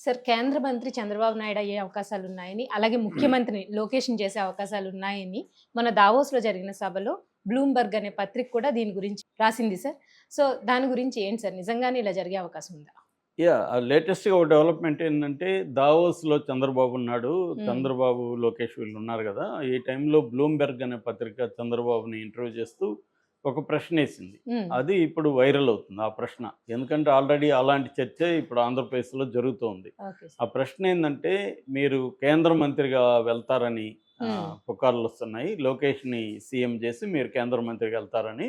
Sir కేంద్ర మంత్రి చంద్రబాబు నాయుడు అయ్యే అవకాశాలున్నాయని, అలాగే ముఖ్యమంత్రిని లోకేష్‌ని చేసే అవకాశాలున్నాయని, మొన్న దావోస్‌లో జరిగిన సభలో బ్లూంబర్గ్ అనే పత్రిక కూడా దీని గురించి రాసింది సార్. సో, దాని గురించి ఏంటి సార్? నిజంగానే ఇలా జరిగే అవకాశం ఉందా? లేటెస్ట్‌గా ఒక డెవలప్‌మెంట్ ఏంటంటే, దావోస్‌లో చంద్రబాబు ఉన్నాడు. హ్మ్. చంద్రబాబు, లోకేష్ వీళ్ళు ఉన్నారు గదా! ఈ టైంలో బ్లూంబెర్గ్ అనే పత్రిక చంద్రబాబుని ఇంటర్వ్యూ చేస్తూ ఒక ప్రశ్నేసింది. హ్మ్. అది ఇప్పుడు వైరల్ అవుతుంది ఆ ప్రశ్న. ఎందుకంటే ఆల్రెడీ అలాంటి చర్చే ఇప్పుడు ఆంధ్రప్రదేశ్‌లో జరుగుతోంది. ఓకే ఆ సార్. ప్రశ్న ఏందంటే, మీరు కేంద్ర మంత్రిగా వెళ్తారని హ్మ్. పుకార్లొస్తున్నాయి. లోకేష్‌ని సీఎం చేసి మీరు కేంద్ర మంత్రిగా వెళ్తారని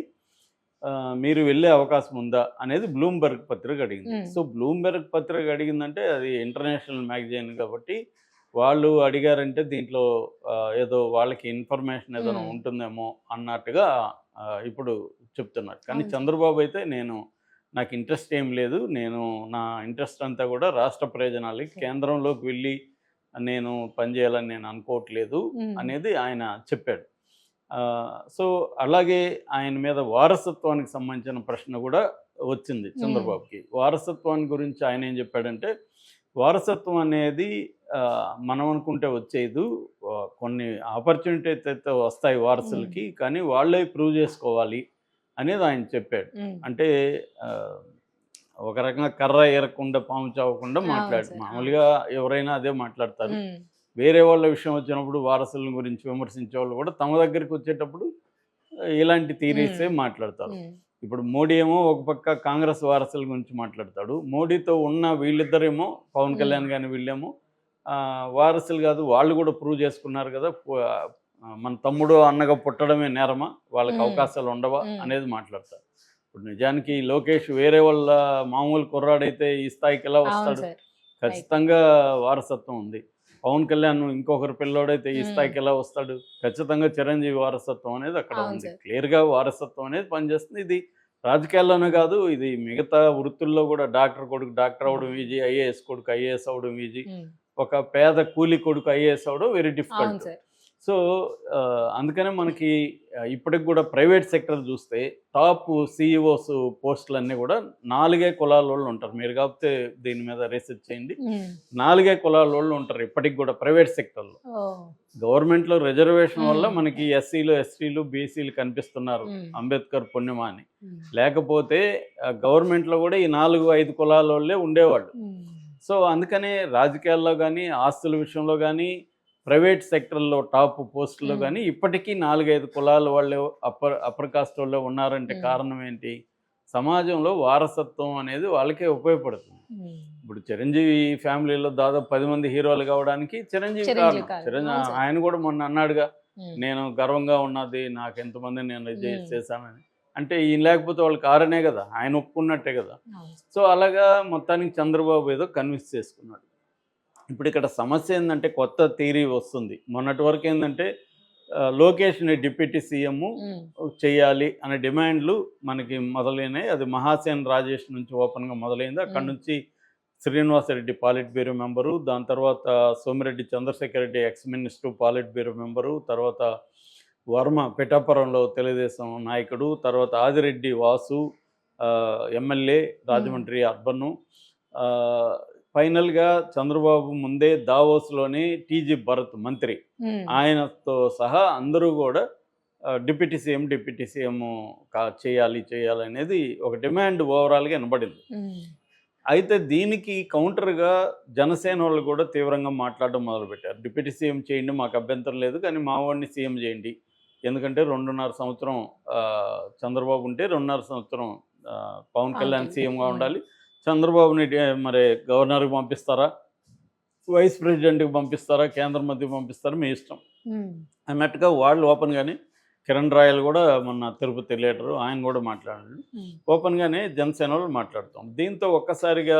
మీరు వెళ్ళే అవకాశం ఉందా? అనేది బ్లూంబెర్గ్ పత్రిక అడిగింది. హ్మ్. సో, బ్లూంబెర్గ్ పత్రిక అడిగిందంటే అది ఇంటర్నేషనల్ మ్యాగజైన్ కాబట్టి, వాళ్ళు అడిగారంటే దీంట్లో ఏదో వాళ్ళకి ఇన్ఫర్మేషన్ ఏదైనా హ్మ్. ఉంటుందేమో అన్నట్టుగా ఇప్పుడు చెప్తున్నారు. కానీ అవును సార్. చంద్రబాబు అయితే నాకు ఇంట్రెస్ట్ ఏం లేదు. నా ఇంట్రెస్ట్ అంతా కూడా రాష్ట్ర ప్రయోజనాలకి ఓకే. కేంద్రంలోకి వెళ్ళి నేను పనిచేయాలని నేను అనుకోవట్లేదు హ్మ్. అనేది ఆయన చెప్పాడు. సో, అలాగే ఆయన మీద వారసత్వానికి సంబంధించిన ప్రశ్న గూడా వచ్చింది హ్మ్. చంద్రబాబుకి. వారసత్వాన్ని గురించి ఆయనేం జెప్పాడంటే, వారసత్వం అనేది మనం అనుకుంటే వచ్చేదు. కొన్ని ఆపర్చునిటీస్ అయితే వస్తాయి హ్మ్. వారసులకి. కానీ వాళ్ళే ప్రూవ్ జేసుకోవాలి అనేది ఆయన చెప్పాడు. హ్మ్. అంటే ఆహ్, ఒక రకంగా కర్ర ఏరకుండా పాము చావకుండా అవును మాట్లాడు. సార్. అవును. మామూలుగా ఎవరైనా అదే మాట్లాడతారు. హ్మ్. వేరే వాళ్ళ విషయం వచ్చినప్పుడు వారసుల గురించి విమర్శించేవాళ్ళు కూడా తమ దగ్గరికొచ్చేటప్పుడు ఇలాంటి హ్మ్. థియరీసే మాట్లాడతారు. హ్మ్. ఇప్పుడు మోడీ ఏమో ఒక పక్క కాంగ్రెస్ వారసుల గురించి మాట్లాడతాడు. మోడీతో ఉన్న వీళ్ళిద్దరేమో పవన్ హ్మ్. కళ్యాణ్ గాని వీళ్ళేమో వారసులు కాదు వాళ్ళు కూడా ప్రూవ్ చేసుకున్నారు కదా! మన తమ్ముడు, అన్నగా పుట్టడమే నేరమా? వాళ్ళకి హ్మ్. అవకాశాలు ఉండవా? హ్మ్. అనేది మాట్లాడతారు. ఇప్పుడు నిజానికి లోకేష్ వేరే వాళ్ళ మామూలు కుర్రాడైతే ఈ స్థాయికి ఎలా అవును వస్తాడు? సార్. రైట్. ఖచ్చితంగా వారసత్వం ఉంది. పవన్ కళ్యాణ్ ఇంకొకరి పిల్లోడైతే ఈ హ్మ్. స్థాయికి ఎలా వస్తాడు? ఖచ్చితంగా చిరంజీవి వారసత్వం అనేది అక్కడ అవును ఉంది. సార్. క్లియర్‌గా వారసత్వం అనేది పనిచేస్తుంది. ఇది రాజకీయాల్లోనే కాదు, ఇది మిగతా వృత్తుల్లో కూడా డాక్టర్ కొడుకు డాక్టర్ హ్మ్. అవ్వడం ఈజీ, ఐఏఎస్ కొడుకు ఐఏఎస్ అవ్వడం ఈజీ. హ్మ్. ఒక పేద కూలి కొడుకు ఐఏఎస్ అవ్వడం వెరీ అవును డిఫికల్ట్. సార్. సో, అందుకనే మనకి ఇప్పటికి కూడా ప్రైవేట్ సెక్టర్ చూస్తే టాప్ సీఈఓస్ పోస్టులన్నీ కూడా 4 కులాలోళ్ళు ఉంటారు. మీరు కాకపోతే దీని మీద రీసెర్చ్ చేయండి. హ్మ్. 4 కులాలోళ్ళు ఉంటారు ఇప్పటికి కూడా ప్రైవేట్ సెక్టర్‌లో. ఓహ్! గవర్నమెంట్‌లో రిజర్వేషన్ వల్ల హ్మ్. మనకి ఎస్సీలు, ఎస్టీలు, బీసీలు కనిపిస్తున్నారు. హ్మ్. అంబేద్కర్ పుణ్యమా అని. హ్మ్. లేకపోతే గవర్నమెంట్‌లో కూడా ఈ 4, 5 కులాలోళ్ళే ఉండేవాళ్ళు. హ్మ్. సో, అందుకనే రాజకీయాల్లో గానీ, ఆస్తుల విషయంలో గానీ, ప్రైవేట్ సెక్టర్‌లో టాప్ పోస్టుల్లో హ్మ్. గానీ, ఇప్పటికీ 4, 5 కులాల వాళ్ళే అప్పర్ కాస్ట్ వాళ్ళే ఉన్నారంటే హ్మ్. కారణం ఏంటి? సమాజంలో వారసత్వం అనేది వాళ్ళకే ఉపయోగపడుతుంది. హ్మ్. ఇప్పుడు 'చిరంజీవి' ఫ్యామిలీలో దాదాపు 10 మంది హీరోలు కావడానికి చిరంజీవి చిరంజీవి కారణం. కాదు. అవును సార్. ఆయన కూడా మొన్న అన్నాడుగా, హ్మ్. నేను గర్వంగా ఉన్నది నాకెంతమందిని నేను హ్మ్. చేశానని. అంటే ఈయన లేకపోతే వాళ్ళు కారనే గదా! ఆయన ఒప్పుకున్నట్టే గదా! అవును సార్. సో, అలాగా మొత్తానికి చంద్రబాబు ఏదో కన్విన్స్ చేసుకున్నాడు. ఇప్పుడిక్కడ సమస్య ఏందంటే కొత్త థియరీ వస్తుంది. మొన్నటి వరకు ఏందంటే లోకేష్‌ని డిప్యూటీ సీఎం హ్మ్. చేయాలి అనే డిమాండ్‌లు మనకి మొదలైనాయి. అది మహాసేన్ రాజేష్ నుంచి ఓపెన్‌గా మొదలైంది. అక్కడి హ్మ్. నుంచి శ్రీనివాసరెడ్డి పాలిట్ బ్యూరో మెంబరు. దాని తర్వాత Somireddy Chandrasekhar Reddy ex minister politburo member. తర్వాత వర్మ పిఠాపురంలో తెలుగుదేశం నాయకుడు. తర్వాత ఆదిరెడ్డి వాసు ఎమ్మెల్యే హ్మ్. రాజమండ్రి అర్బను. ఆహ్, ఫైనల్‌గా చంద్రబాబు ముందే దావోస్‌లోని టీజీ భరత్ మంత్రి. హ్మ్. ఆయనతో సహా అందరూ గూడా డిప్యూటీ సీఎం చేయాలనేది ఒక డిమాండ్ ఓవరాల్‌గా ఇనబడింది. హ్మ్. అయితే దీనికి కౌంటర్‌గా జనసేనోళ్ళు గూడా తీవ్రంగా మాట్లాడడం మొదలుపెట్టారు. డిప్యూటీ సీఎం చేయండి మాకు అభ్యంతరం లేదు. కానీ మా వాడిని సీఎం చేయండి. ఎందుకంటే 2.5 సంవత్సరం చంద్రబాబు ఉంటే 2.5 సంవత్సరం పవన్ పవన్ కళ్యాణ్ కళ్యాణ్. సీఎంగా హ్మ్. ఉండాలి. చంద్రబాబుని మరి గవర్నర్‌కి పంపిస్తారా? వైస్ ప్రెసిడెంట్‌కి పంపిస్తారా? కేంద్ర మంత్రికి పంపిస్తారా? మీ ఇష్టం. హ్మ్. అన్నట్టుగా వాళ్ళు ఓపెన్‌గానే కిరణ్ రాయల్ గూడా మొన్న తిరుపతి లీడరు ఆయన గూడా మాట్లాడాడు. హ్మ్. ఓపెన్‌గానే జనసేనోళ్ళు మాట్లాడుతాం. దీంతో ఒక్కసారిగా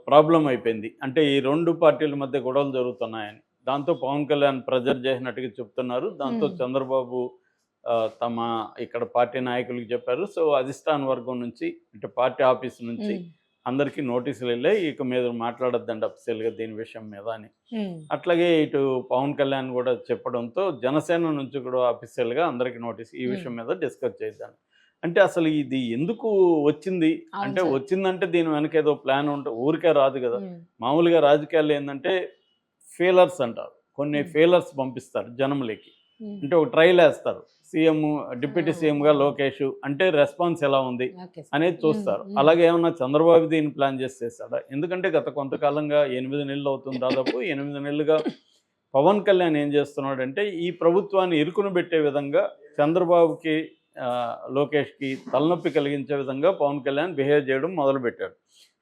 ప్రాబ్లమ్ అయిపోయింది. అంటే ఈ 2 పార్టీల మధ్య గొడవలు జరుగుతున్నాయని. దాంతో పవన్ కళ్యాణ్ ప్రెజర్ చేసినట్టుగా చెప్తున్నారు. దాంతో హ్మ్. చంద్రబాబు తమ ఇక్కడ పార్టీ నాయకులకు చెప్పారు. సో, అధిష్టాన వర్గం నుంచి అంటే పార్టీ ఆఫీస్ నుంచి హ్మ్. అందరికీ నోటీసులెళ్ళాయి. ఇక మీరు మాట్లాడొద్దండి అఫీషియల్‌గా దీని విషయం మీద అని. హ్మ్. అట్లాగే ఇటు పవన్ కళ్యాణ్ గూడా చెప్పడంతో జనసేన నుంచి కూడా అఫీషియల్‌గా అందరికి నోటీస్ ఈ హ్మ్. విషయం మీద డిస్కస్ చేద్దాం. అంటే అసలు ఇది ఎందుకు వచ్చింది అవును అంటే సార్. వచ్చిందంటే దీని వెనక ఏదో ప్లాన్ ఉంటే ఊరికే రాదు కదా. ఉమ్, మామూలుగా రాజకీయాలు ఏంటంటే ఫెయిలర్స్ అంటారు, కొన్ని ఉమ్, ఫెయిలర్స్ పంపిస్తారు జనంలోకి. ఉమ్. అంటే ఒక ట్రైల్ వేస్తారు, సీఎం డిప్యూటీ సీఎంగా ఆ, లోకేష్ అంటే రెస్పాన్స్ ఎలా ఉంది ఓకే సార్. అనేది చూస్తారు. అలాగే ఏమన్నా చంద్రబాబు దీన్ని ప్లాన్ చేసి చేస్తాడా? ఎందుకంటే గత కొంతకాలంగా 8 నెలలు అవుతుంది, దాదాపు 8 నెలలుగా పవన్ కళ్యాణ్ ఏం చేస్తున్నాడంటే ఈ ప్రభుత్వాన్ని ఇరుకును పెట్టే విధంగా చంద్రబాబుకి లోకేష్కి తలనొప్పి కలిగించే విధంగా పవన్ కళ్యాణ్ బిహేవ్ చేయడం మొదలుపెట్టాడు.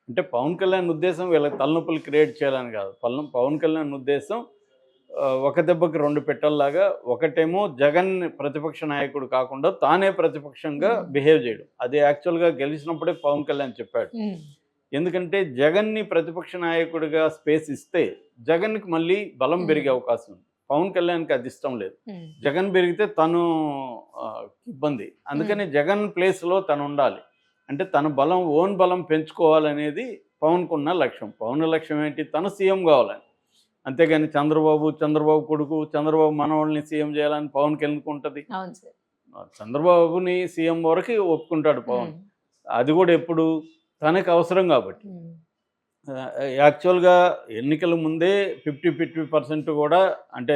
అంటే పవన్ కళ్యాణ్ ఉద్దేశం వీళ్ళకి తలనొప్పులు క్రియేట్ చేయాలని కాదు. పవన్ కళ్యాణ్ ఉద్దేశం ఒక దెబ్బకి రెండు పెట్టల్లాగా, ఒకటేమో జగన్ ప్రతిపక్ష నాయకుడు కాకుండా తానే ప్రతిపక్షంగా బిహేవ్ చేయడం. అది యాక్చువల్గా గెలిచినప్పుడే పవన్ కళ్యాణ్ చెప్పాడు. ఎందుకంటే జగన్ని ప్రతిపక్ష నాయకుడిగా స్పేస్ ఇస్తే జగన్కి మళ్ళీ బలం పెరిగే అవకాశం ఉంది. పవన్ కళ్యాణ్కి అది ఇష్టం లేదు. జగన్ పెరిగితే తను ఇబ్బంది. అందుకని జగన్ ప్లేస్లో తను ఉండాలి. అంటే తన బలం, ఓన్ బలం పెంచుకోవాలనేది పవన్కు ఉన్న లక్ష్యం. పవన్ లక్ష్యం ఏంటి? తను సీఎం కావాలని. అంతేగాని చంద్రబాబు కొడుకు, చంద్రబాబు మనవాళ్ళని సీఎం చేయాలని పవన్కి ఎందుకు ఉంటుంది? చంద్రబాబుని సీఎం వరకు ఒప్పుకుంటాడు పవన్. అది కూడా ఎప్పుడు తనకు అవసరం కాబట్టి. యాక్చువల్గా ఎన్నికల ముందే 50% కూడా, అంటే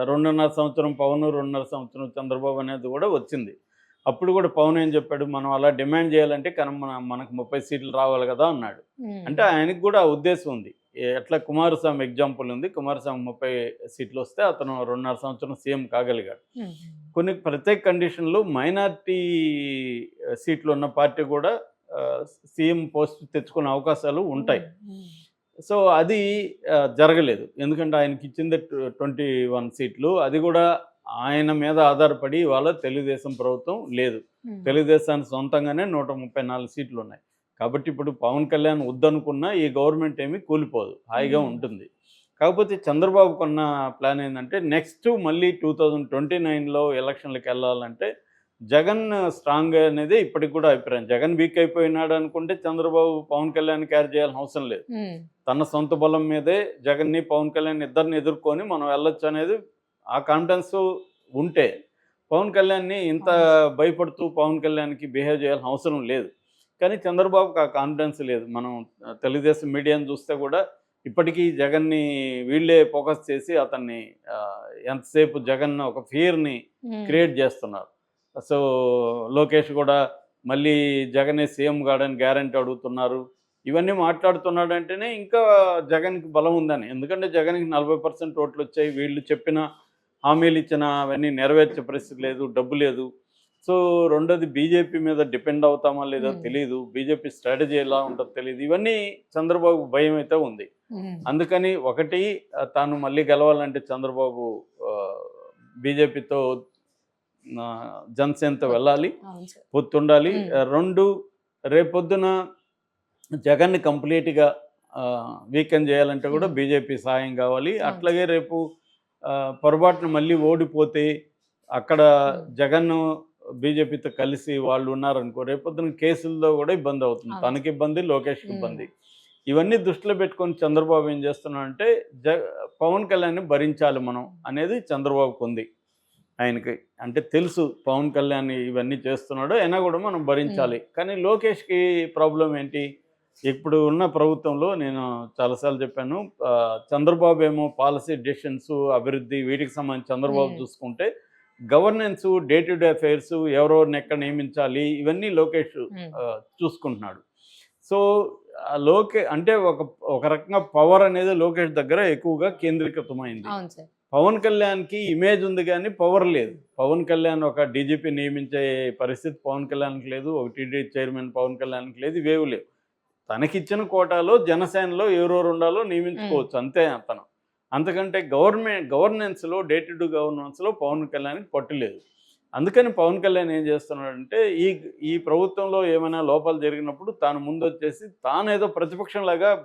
2.5 సంవత్సరం పవన్, 2.5 సంవత్సరం చంద్రబాబు అనేది కూడా వచ్చింది. అప్పుడు కూడా పవన్ ఏం చెప్పాడు? మనం అలా డిమాండ్ చేయాలంటే మనకు 30 సీట్లు రావాలి కదా అన్నాడు. అంటే ఆయనకు కూడా ఉద్దేశం ఉంది. ఎట్లా కుమారస్వామి ఎగ్జాంపుల్ ఉంది. కుమారస్వామి 30 సీట్లు వస్తే అతను 2.5 సంవత్సరం సీఎం కాగలిగాడు. కొన్ని ప్రత్యేక కండిషన్లు మైనారిటీ సీట్లు ఉన్న పార్టీ కూడా సీఎం పోస్ట్ తెచ్చుకునే అవకాశాలు ఉంటాయి. సో అది జరగలేదు. ఎందుకంటే ఆయనకి ఇచ్చింది 21 సీట్లు. అది కూడా ఆయన మీద ఆధారపడి వాళ్ళ తెలుగుదేశం ప్రభుత్వం లేదు. తెలుగుదేశానికి సొంతంగానే 134 సీట్లు ఉన్నాయి. కాబట్టి ఇప్పుడు పవన్ కళ్యాణ్ వద్దనుకున్నా ఈ గవర్నమెంట్ ఏమీ కూలిపోదు, హాయిగా ఉంటుంది. కాకపోతే చంద్రబాబుకున్న ప్లాన్ ఏంటంటే నెక్స్ట్ మళ్ళీ 2029లో ఎలక్షన్లకు వెళ్ళాలంటే జగన్ స్ట్రాంగ్ అనేది ఇప్పటికి కూడా అభిప్రాయం. జగన్ వీక్ అయిపోయినాడు అనుకుంటే చంద్రబాబు పవన్ కళ్యాణ్ క్యారీ చేయాల్సిన అవసరం లేదు. తన సొంత బలం మీదే జగన్ని, పవన్ కళ్యాణ్ ఇద్దరిని ఎదుర్కొని మనం వెళ్ళొచ్చు అనేది ఆ కాన్ఫిడెన్స్ ఉంటే పవన్ కళ్యాణ్ని ఇంత భయపడుతూ పవన్ కళ్యాణ్కి బిహేవ్ చేయాల్సిన అవసరం లేదు. కానీ చంద్రబాబుకి ఆ కాన్ఫిడెన్స్ లేదు. మనం తెలుగుదేశం మీడియాను చూస్తే కూడా ఇప్పటికీ జగన్ని వీళ్ళే ఫోకస్ చేసి అతన్ని ఎంతసేపు జగన్ ఒక ఫియర్ని క్రియేట్ చేస్తున్నారు. సో లోకేష్ కూడా మళ్ళీ జగనే సీఎం కాడని గ్యారంటీ అడుగుతున్నారు. ఇవన్నీ మాట్లాడుతున్నాడంటేనే ఇంకా జగన్కి బలం ఉందని. ఎందుకంటే జగన్కి 40% ఓట్లు వచ్చాయి. వీళ్ళు చెప్పిన హామీలు ఇచ్చిన అవన్నీ నెరవేర్చే పరిస్థితి లేదు, డబ్బు లేదు. సో రెండోది బీజేపీ మీద డిపెండ్ అవుతామా లేదో తెలియదు. బీజేపీ స్ట్రాటజీ ఎలా ఉంటుందో తెలియదు. ఇవన్నీ చంద్రబాబు భయం అయితే ఉంది. అందుకని ఒకటి, తాను మళ్ళీ గెలవాలంటే చంద్రబాబు బీజేపీతో జనసేనతో వెళ్ళాలి, పొత్తుండాలి. 2, రేపొద్దున జగన్ని కంప్లీట్గా వీకెండ్ చేయాలంటే కూడా బీజేపీ సహాయం కావాలి. అట్లాగే రేపు పొరపాటున మళ్ళీ ఓడిపోతే అక్కడ జగన్ బీజేపీతో కలిసి వాళ్ళు ఉన్నారనుకో, రేపొద్దున కేసుల్లో కూడా ఇబ్బంది అవుతుంది. తనకి ఇబ్బంది, లోకేష్కి ఇబ్బంది. ఇవన్నీ దృష్టిలో పెట్టుకొని చంద్రబాబు ఏం చేస్తున్నాడంటే పవన్ కళ్యాణ్ని భరించాలి మనం అనేది చంద్రబాబుకు ఉంది. ఆయనకి అంటే తెలుసు పవన్ కళ్యాణ్ ఇవన్నీ చేస్తున్నాడు, అయినా కూడా మనం భరించాలి. కానీ లోకేష్కి ప్రాబ్లం ఏంటి? ఇప్పుడు ఉన్న ప్రభుత్వంలో నేను చాలాసార్లు చెప్పాను, చంద్రబాబు ఏమో పాలసీ డెసిషన్స్, అభివృద్ధి వీటికి సంబంధించి చంద్రబాబు చూసుకుంటే, governance, day to day affairs, ఎవరెవరిని ఎక్కడ నియమించాలి ఇవన్నీ లోకేష్ చూసుకుంటున్నాడు. సో అంటే ఒక రకంగా పవర్ అనేది లోకేష్ దగ్గర ఎక్కువగా కేంద్రీకృతమైంది. పవన్ కళ్యాణ్కి ఇమేజ్ ఉంది కానీ పవర్ లేదు. పవన్ కళ్యాణ్ ఒక డీజీపీ నియమించే పరిస్థితి పవన్ కళ్యాణ్కి లేదు, ఒక టీడీ చైర్మన్ పవన్ కళ్యాణ్కి లేదు, ఇవేవి లేవు. తనకిచ్చిన కోటాలో జనసేనలో ఎవరెవరు ఉండాలో నియమించుకోవచ్చు, అంతే అతను. అంతకంటే గవర్నెన్స్లో, డే టు డే గవర్నెన్స్లో పవన్ కళ్యాణ్కి పట్టు లేదు. అందుకని పవన్ కళ్యాణ్ ఏం చేస్తున్నాడంటే ఈ ప్రభుత్వంలో ఏమైనా లోపాలు జరిగినప్పుడు తాను ముందొచ్చేసి తాను ఏదో ప్రతిపక్షంలాగా